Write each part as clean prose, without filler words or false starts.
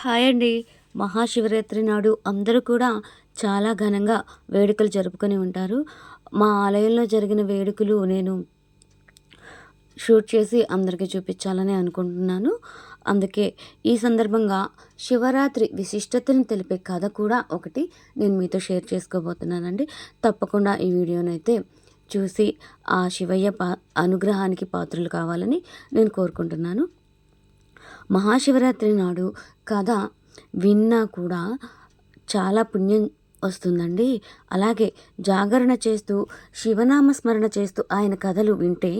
Hi అండి. మహాశివరాత్రి నాడు అందరూ కూడా చాలా ఘనంగా వేడుకలు జరుపుకొని ఉంటారు. మా ఆలయంలో జరిగిన వేడుకలు నేను షూట్ చేసి అందరికీ చూపించాలని అనుకుంటున్నాను. అందుకే ఈ సందర్భంగా శివరాత్రి విశిష్టతను తెలిపే కథ కూడా ఒకటి నేను మీతో షేర్ చేసుకోబోతున్నానండి. తప్పకుండా ఈ వీడియోనైతే చూసి ఆ శివయ్య అనుగ్రహానికి పాత్రలు కావాలని నేను కోరుకుంటున్నాను. మహాశివరాత్రి నాడు కథ విన్నా కూడా చాలా పుణ్యం వస్తుందండి. అలాగే జాగరణ చేస్తూ శివనామస్మరణ చేస్తూ ఆయన కథలు వింటే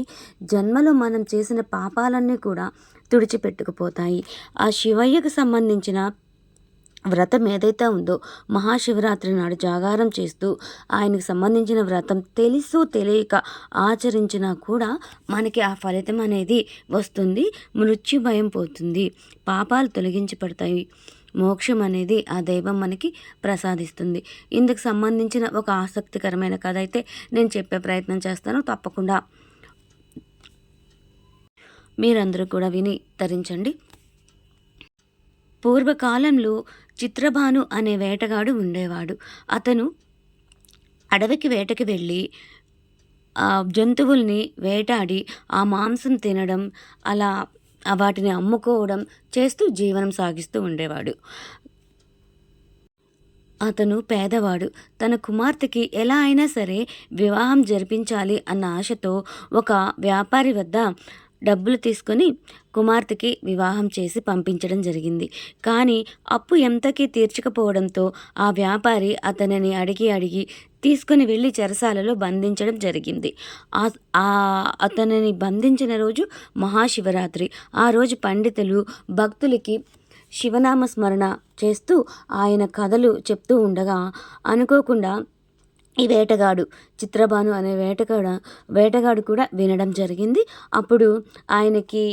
జన్మలో మనం చేసిన పాపాలన్నీ కూడా తుడిచిపెట్టుకుపోతాయి. ఆ శివయ్యకు సంబంధించిన వ్రతం ఏదైతే ఉందో మహాశివరాత్రి నాడు జాగారం చేస్తూ ఆయనకు సంబంధించిన వ్రతం తెలుసో తెలియక ఆచరించినా కూడా మనకి ఆ ఫలితం అనేది వస్తుంది. మృత్యు భయం పోతుంది, పాపాలు తొలగించి పడతాయి, మోక్షం అనేది ఆ దైవం మనకి ప్రసాదిస్తుంది. ఇందుకు సంబంధించిన ఒక ఆసక్తికరమైన కథ అయితే నేను చెప్పే ప్రయత్నం చేస్తాను. తప్పకుండా మీరందరూ కూడా విని తరించండి. పూర్వకాలంలో చిత్రభాను అనే వేటగాడు ఉండేవాడు. అతను అడవికి వేటకి వెళ్ళి జంతువుల్ని వేటాడి ఆ మాంసం తినడం, అలా వాటిని అమ్ముకోవడం చేస్తూ జీవనం సాగిస్తూ ఉండేవాడు. అతను పేదవాడు. తన కుమార్తెకి ఎలా అయినా సరే వివాహం జరిపించాలి అన్న ఆశతో ఒక వ్యాపారి వద్ద డబ్బులు తీసుకొని కుమార్తెకి వివాహం చేసి పంపించడం జరిగింది. కానీ అప్పు ఎంతకీ తీర్చకపోవడంతో ఆ వ్యాపారి అతనిని అడిగి తీసుకుని వెళ్ళి చెరసాలలో బంధించడం జరిగింది. అతనిని బంధించిన రోజు మహాశివరాత్రి. ఆ రోజు పండితులు భక్తులకి శివనామ స్మరణ చేస్తూ ఆయన కథలు చెప్తూ ఉండగా అనుకోకుండా ఈ వేటగాడు చిత్రభాను అనే వేటగాడు కూడా వినడం జరిగింది. అప్పుడు ఆయనకి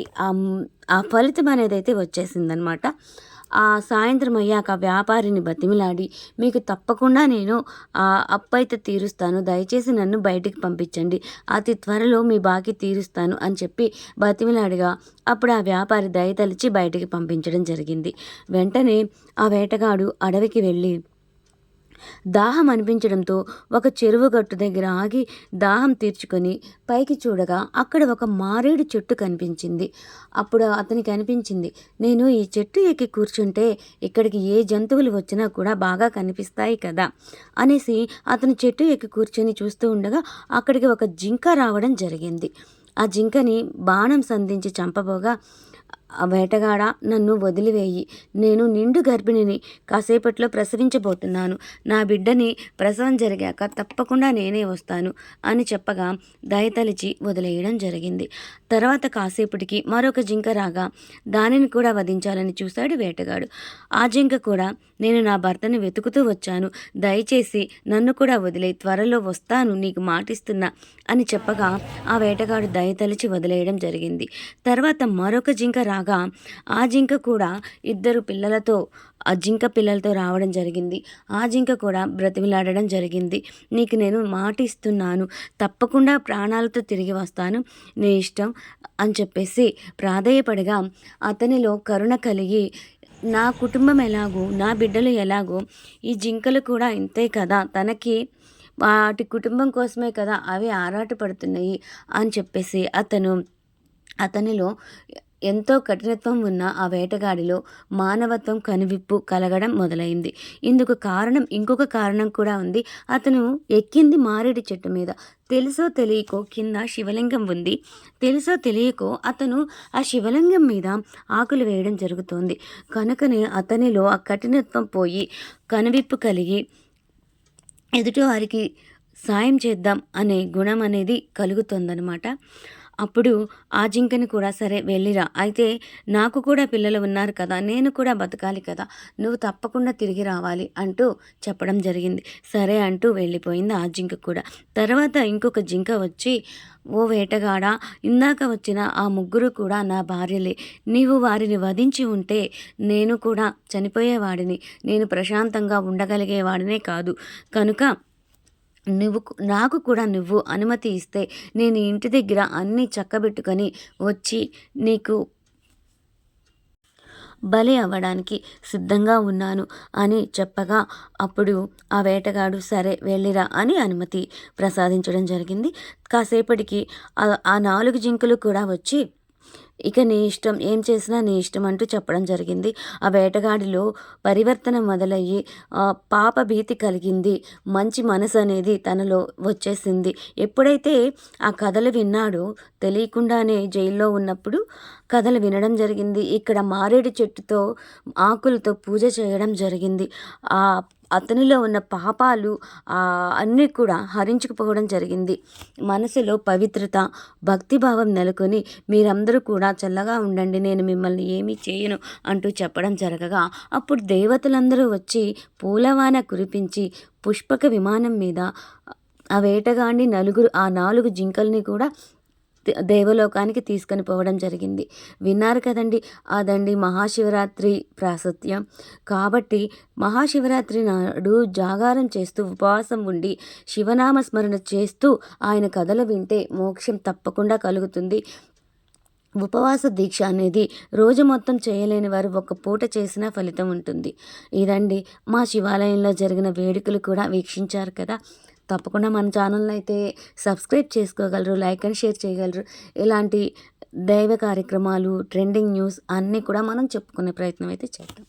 ఆ ఫలితం అనేది అయితే వచ్చేసిందనమాట. ఆ సాయంత్రం అయ్యాక వ్యాపారిని బతిమిలాడి, మీకు తప్పకుండా నేను ఆ అప్పు అయితే తీరుస్తాను, దయచేసి నన్ను బయటికి పంపించండి, అతి త్వరలో మీ బాకీ తీరుస్తాను అని చెప్పి బతిమిలాడిగా అప్పుడు ఆ వ్యాపారి దయతలిచి బయటికి పంపించడం జరిగింది. వెంటనే ఆ వేటగాడు అడవికి వెళ్ళి దాహం అనిపించడంతో ఒక చెరువు గట్టు దగ్గర ఆగి దాహం తీర్చుకొని పైకి చూడగా అక్కడ ఒక మారేడు చెట్టు కనిపించింది. అప్పుడు అతనికి అనిపించింది, నేను ఈ చెట్టు ఎక్కి కూర్చుంటే ఇక్కడికి ఏ జంతువులు వచ్చినా కూడా బాగా కనిపిస్తాయి కదా అనేసి అతను చెట్టు ఎక్కి కూర్చొని చూస్తూ ఉండగా అక్కడికి ఒక జింక రావడం జరిగింది. ఆ జింకని బాణం సంధించి చంపబోగా, ఆ వేటగాడ నన్ను వదిలివేయి, నేను నిండు గర్భిణిని, కాసేపట్లో ప్రసవించబోతున్నాను, నా బిడ్డని ప్రసవం జరిగాక తప్పకుండా నేనే వస్తాను అని చెప్పగా దయతలిచి వదిలేయడం జరిగింది. తర్వాత కాసేపటికి మరొక జింక రాగా దానిని కూడా వధించాలని చూశాడు వేటగాడు. ఆ జింక కూడా, నేను నా భర్తని వెతుకుతూ వచ్చాను, దయచేసి నన్ను కూడా వదిలే, త్వరలో వస్తాను, నీకు మాటిస్తున్నా అని చెప్పగా ఆ వేటగాడు దయతలిచి వదిలేయడం జరిగింది. తర్వాత మరొక జింక రాగా ఆ జింక కూడా ఇద్దరు పిల్లలతో ఆ జింక పిల్లలతో రావడం జరిగింది. ఆ జింక కూడా బ్రతిమిలాడడం జరిగింది, నీకు నేను మాట ఇస్తున్నాను, తప్పకుండా ప్రాణాలతో తిరిగి వస్తాను, నీ ఇష్టం అని చెప్పేసి ప్రాధేయపడగా అతనిలో కరుణ కలిగి, నా కుటుంబం ఎలాగో నా బిడ్డలు ఎలాగో ఈ జింకలు కూడా ఇంతే కదా, తనకి వాటి కుటుంబం కోసమే కదా అవి ఆరాటపడుతున్నాయి అని చెప్పేసి అతనిలో ఎంతో కఠినత్వం ఉన్న ఆ వేటగాడిలో మానవత్వం కనువిప్పు కలగడం మొదలైంది. ఇందుకు కారణం ఇంకొక కారణం కూడా ఉంది. అతను ఎక్కింది మారేడు చెట్టు మీద. తెలుసో తెలియకో కింద శివలింగం ఉంది. తెలుసో తెలియకో అతను ఆ శివలింగం మీద ఆకులు వేయడం జరుగుతోంది. కనుకనే అతనిలో ఆ కఠినత్వం పోయి కనువిప్పు కలిగి ఎదుటి వారికి సాయం చేద్దాం అనే గుణం అనేది కలుగుతుందనమాట. అప్పుడు ఆ జింకని కూడా, సరే వెళ్ళిరా, అయితే నాకు కూడా పిల్లలు ఉన్నారు కదా, నేను కూడా బతకాలి కదా, నువ్వు తప్పకుండా తిరిగి రావాలి అంటూ చెప్పడం జరిగింది. సరే అంటూ వెళ్ళిపోయింది ఆ జింక కూడా. తర్వాత ఇంకొక జింక వచ్చి, ఓ వేటగాడా, ఇందాక వచ్చిన ఆ ముగ్గురు కూడా నా భార్యలే, నీవు వారిని వధించి ఉంటే నేను కూడా చనిపోయేవాడిని, నేను ప్రశాంతంగా ఉండగలిగేవాడినే కాదు, కనుక నాకు కూడా నువ్వు అనుమతి ఇస్తే నేను ఇంటి దగ్గర అన్నీ చక్కబెట్టుకొని వచ్చి నీకు బలి అవ్వడానికి సిద్ధంగా ఉన్నాను అని చెప్పగా అప్పుడు ఆ వేటగాడు సరే వెళ్ళిరా అని అనుమతి ప్రసాదించడం జరిగింది. కాసేపటికి ఆ 4 జింకలు కూడా వచ్చి ఇక నీ ఇష్టం, ఏం చేసినా నీ ఇష్టం అంటూ చెప్పడం జరిగింది. ఆ వేటగాడిలో పరివర్తన మొదలయ్యి పాప భీతి కలిగింది. మంచి మనసు అనేది తనలో వచ్చేసింది. ఎప్పుడైతే ఆ కథలు విన్నాడో తెలియకుండానే జైల్లో ఉన్నప్పుడు కథలు వినడం జరిగింది. ఇక్కడ మారేడు చెట్టుతో ఆకులతో పూజ చేయడం జరిగింది. అతనిలో ఉన్న పాపాలు అన్నీ కూడా హరించుకుపోవడం జరిగింది. మనసులో పవిత్రత, భక్తిభావం నెలకొని మీరందరూ కూడా చల్లగా ఉండండి, నేను మిమ్మల్ని ఏమీ చేయను అంటూ చెప్పడం జరగగా అప్పుడు దేవతలందరూ వచ్చి పూలవాన కురిపించి పుష్పక విమానం మీద ఆ వేటగాడిని ఆ 4 జింకల్ని కూడా దేవలోకానికి తీసుకొని పోవడం జరిగింది. విన్నారు కదండి, అదండి మహాశివరాత్రి ప్రాశస్త్యం. కాబట్టి మహాశివరాత్రి నాడు జాగారం చేస్తూ ఉపవాసం ఉండి శివనామ స్మరణ చేస్తూ ఆయన కథలు వింటే మోక్షం తప్పకుండా కలుగుతుంది. ఉపవాస దీక్ష అనేది రోజు మొత్తం చేయలేని వారు ఒక పూట చేసినా ఫలితం ఉంటుంది. ఇదండి మా శివాలయంలో జరిగిన వేడుకలు కూడా వీక్షించారు కదా. తప్పకుండా మన ఛానల్ని అయితే సబ్స్క్రైబ్ చేసుకోగలరు, లైక్ అండ్ షేర్ చేయగలరు. ఇలాంటి దైవ కార్యక్రమాలు, ట్రెండింగ్ న్యూస్ అన్నీ కూడా మనం చెప్పుకునే ప్రయత్నం అయితే చేద్దాం.